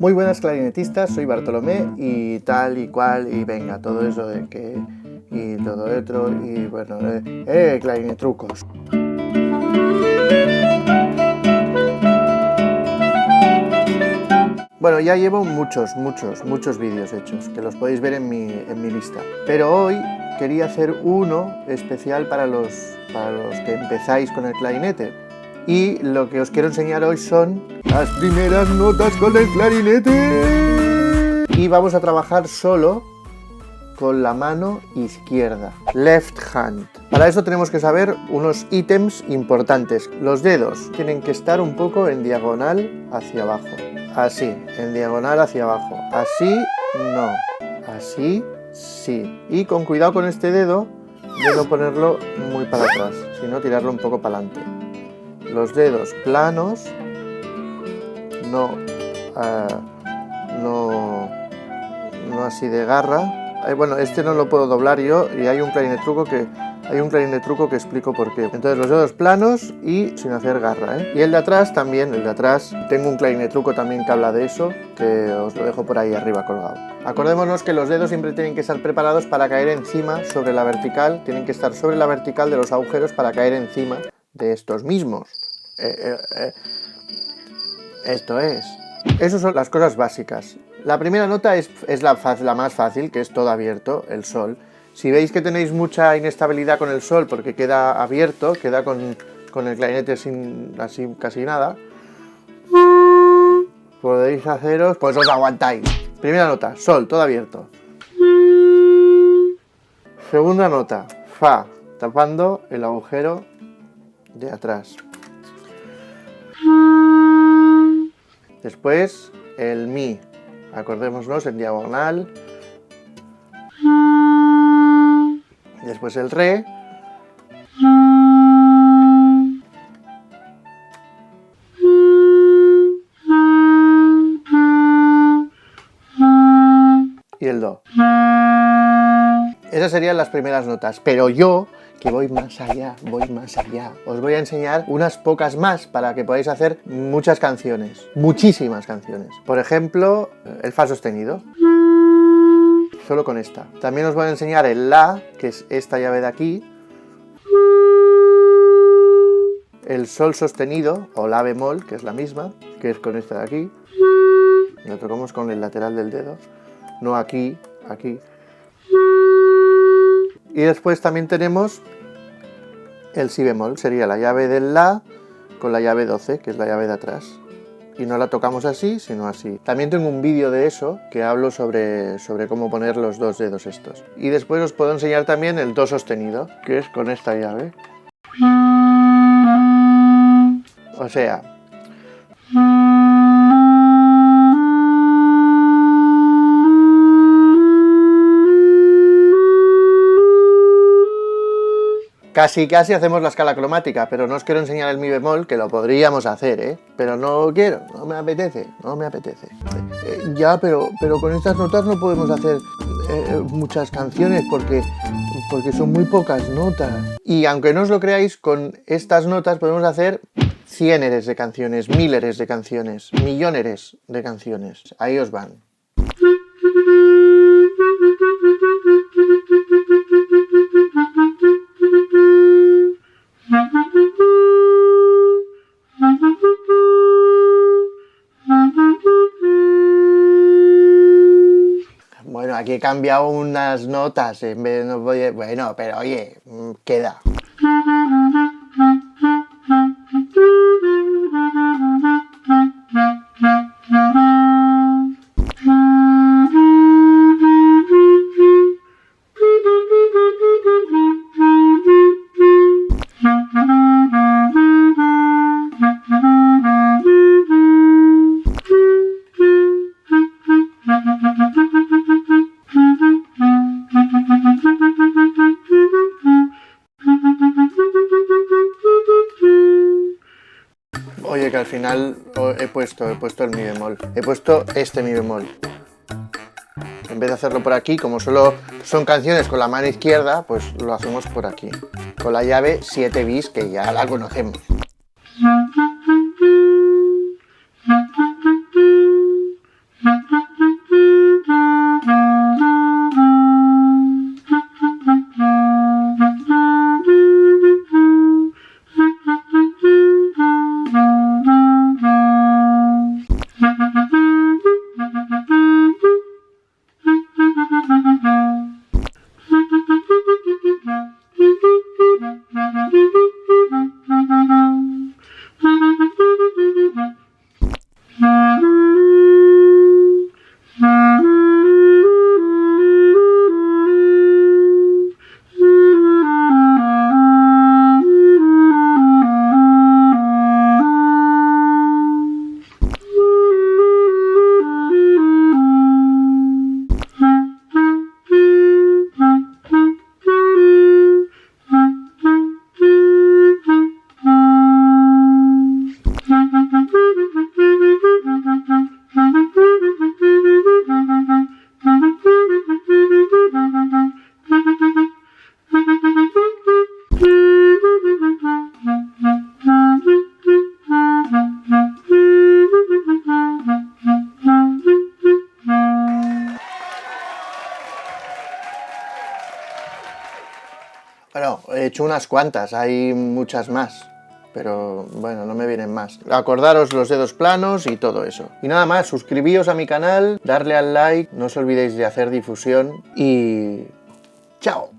Muy buenas clarinetistas, soy Bartolomé y tal y cual y venga, todo eso de que y todo otro y bueno, clarinetrucos. Bueno, ya llevo muchos vídeos hechos, que los podéis ver en mi lista. Pero hoy quería hacer uno especial para los que empezáis con el clarinete. Y lo que os quiero enseñar hoy son las primeras notas con el clarinete. Y vamos a trabajar solo con la mano izquierda, left hand. Para eso tenemos que saber unos ítems importantes. Los dedos tienen que estar un poco en diagonal hacia abajo. Así, en diagonal hacia abajo. Así, no. Así, sí. Y con cuidado con este dedo, de no ponerlo muy para atrás, sino tirarlo un poco para adelante. Los dedos planos, no así de garra. Bueno, este no lo puedo doblar yo y hay un clarinetruco que explico por qué. Entonces los dedos planos y sin hacer garra, ¿eh? Y el de atrás también, tengo un clarinetruco también que habla de eso, que os lo dejo por ahí arriba colgado. Acordémonos que los dedos siempre tienen que estar preparados para caer encima, sobre la vertical, tienen que estar sobre la vertical de los agujeros para caer encima de estos mismos. Esto es. Esas son las cosas básicas. La primera nota es la más fácil, que es todo abierto, el sol. Si veis que tenéis mucha inestabilidad con el sol porque queda abierto, queda con el clarinete sin así casi nada, podéis haceros, pues os aguantáis. Primera nota, sol, todo abierto. Segunda nota, fa, tapando el agujero de atrás. Después el mi, acordémonos en diagonal. Después el re. Y el do. Esas serían las primeras notas, pero yo, que voy más allá, os voy a enseñar unas pocas más para que podáis hacer muchas canciones, muchísimas canciones. Por ejemplo, el fa sostenido. Solo con esta. También os voy a enseñar el la, que es esta llave de aquí. El sol sostenido, o la bemol, que es la misma, que es con esta de aquí. Lo tocamos con el lateral del dedo. No aquí, aquí. Y después también tenemos el si bemol. Sería la llave del la con la llave 12, que es la llave de atrás. Y no la tocamos así, sino así. También tengo un vídeo de eso que hablo sobre cómo poner los dos dedos estos. Y después os puedo enseñar también el do sostenido, que es con esta llave. O sea... Casi hacemos la escala cromática, pero no os quiero enseñar el mi bemol, que lo podríamos hacer, ¿eh? Pero no quiero, no me apetece. Ya, pero con estas notas no podemos hacer muchas canciones porque son muy pocas notas. Y aunque no os lo creáis, con estas notas podemos hacer cieneres de canciones, mileres de canciones, milloneres de canciones. Ahí os van. Bueno, aquí he cambiado unas notas, en vez de bueno, pero oye, queda. Oye, que al final he puesto el mi bemol. He puesto este mi bemol. En vez de hacerlo por aquí, como solo son canciones con la mano izquierda, pues lo hacemos por aquí. Con la llave 7 bis, que ya la conocemos. hecho unas cuantas, hay muchas más. Pero bueno, no me vienen más. Acordaros los dedos planos y todo eso. Y nada más, suscribíos a mi canal, darle al like, no os olvidéis de hacer difusión y... ¡chao!